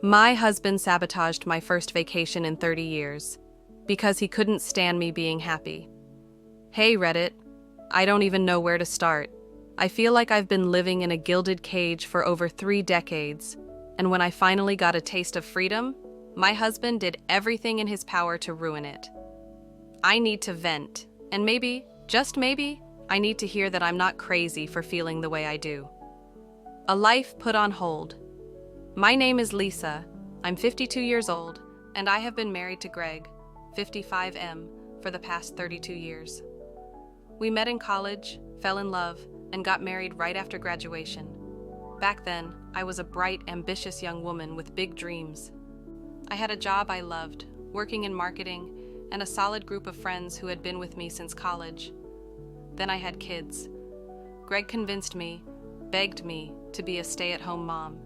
My husband sabotaged my first vacation in 30 years because he couldn't stand me being happy. Hey Reddit, I don't even know where to start. I feel like I've been living in a gilded cage for over 3 decades, and when I finally got a taste of freedom, my husband did everything in his power to ruin it. I need to vent, and maybe, just maybe, I need to hear that I'm not crazy for feeling the way I do. A life put on hold. My name is Lisa, I'm 52 years old, and I have been married to Greg, 55M, for the past 32 years. We met in college, fell in love, and got married right after graduation. Back then, I was a bright, ambitious young woman with big dreams. I had a job I loved, working in marketing, and a solid group of friends who had been with me since college. Then I had kids. Greg convinced me, begged me, to be a stay-at-home mom.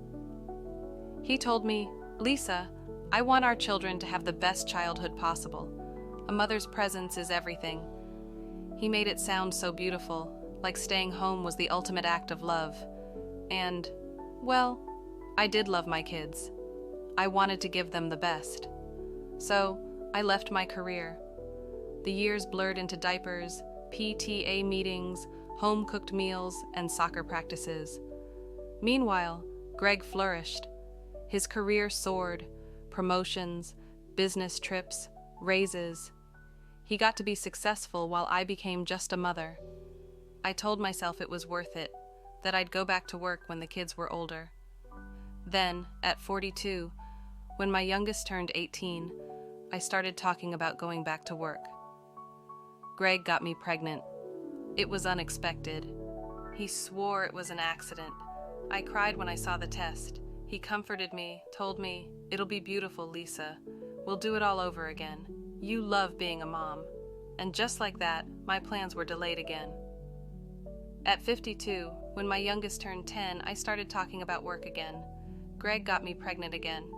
He told me, "Lisa, I want our children to have the best childhood possible. A mother's presence is everything." He made it sound so beautiful, like staying home was the ultimate act of love. And, well, I did love my kids. I wanted to give them the best. So, I left my career. The years blurred into diapers, PTA meetings, home-cooked meals, and soccer practices. Meanwhile, Greg flourished. His career soared, promotions, business trips, raises. He got to be successful while I became just a mother. I told myself it was worth it, that I'd go back to work when the kids were older. Then, at 42, when my youngest turned 18, I started talking about going back to work. Greg got me pregnant. It was unexpected. He swore it was an accident. I cried when I saw the test. He comforted me, told me, "It'll be beautiful, Lisa. We'll do it all over again. You love being a mom." And just like that, my plans were delayed again. At 52, when my youngest turned 10, I started talking about work again. Greg got me pregnant again.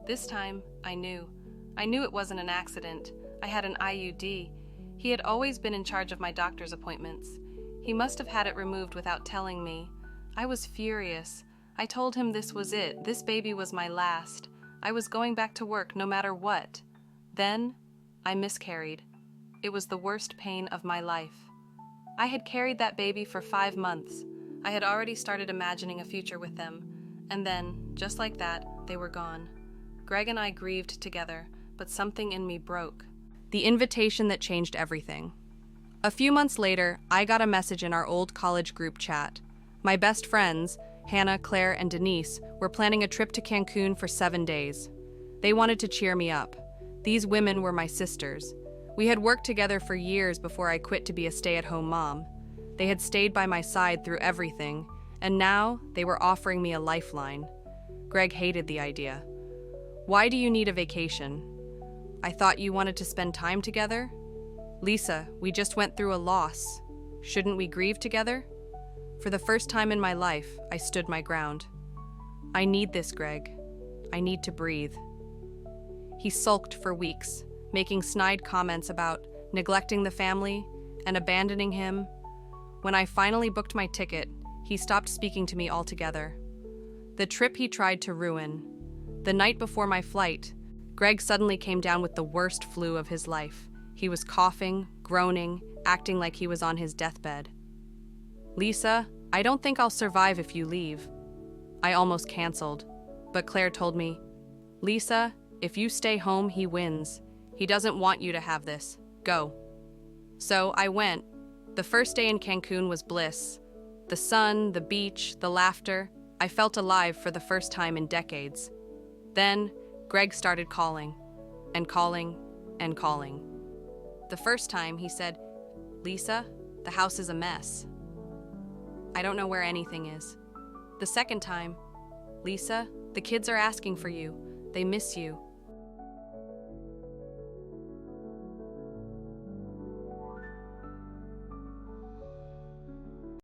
This time, I knew. I knew it wasn't an accident. I had an IUD. He had always been in charge of my doctor's appointments. He must have had it removed without telling me. I was furious. I told him this was it. This baby was my last. I was going back to work no matter what. Then, I miscarried. It was the worst pain of my life. I had carried that baby for 5 months. I had already started imagining a future with them. And then, just like that, they were gone. Greg and I grieved together, but something in me broke. The invitation that changed everything. A few months later, I got a message in our old college group chat. My best friends, Hannah, Claire, and Denise, were planning a trip to Cancun for 7 days. They wanted to cheer me up. These women were my sisters. We had worked together for years before I quit to be a stay-at-home mom. They had stayed by my side through everything, and now they were offering me a lifeline. Greg hated the idea. "Why do you need a vacation? I thought you wanted to spend time together? Lisa, we just went through a loss. Shouldn't we grieve together?" For the first time in my life, I stood my ground. "I need this, Greg. I need to breathe." He sulked for weeks, making snide comments about neglecting the family and abandoning him. When I finally booked my ticket, he stopped speaking to me altogether. The trip he tried to ruin. The night before my flight, Greg suddenly came down with the worst flu of his life. He was coughing, groaning, acting like he was on his deathbed. "Lisa, I don't think I'll survive if you leave." I almost canceled, but Claire told me, "Lisa, if you stay home, he wins. He doesn't want you to have this. Go." So I went. The first day in Cancun was bliss. The sun, the beach, the laughter. I felt alive for the first time in decades. Then, Greg started calling, and calling, and calling. The first time, he said, "Lisa, the house is a mess. I don't know where anything is." The second time, "Lisa, the kids are asking for you. They miss you.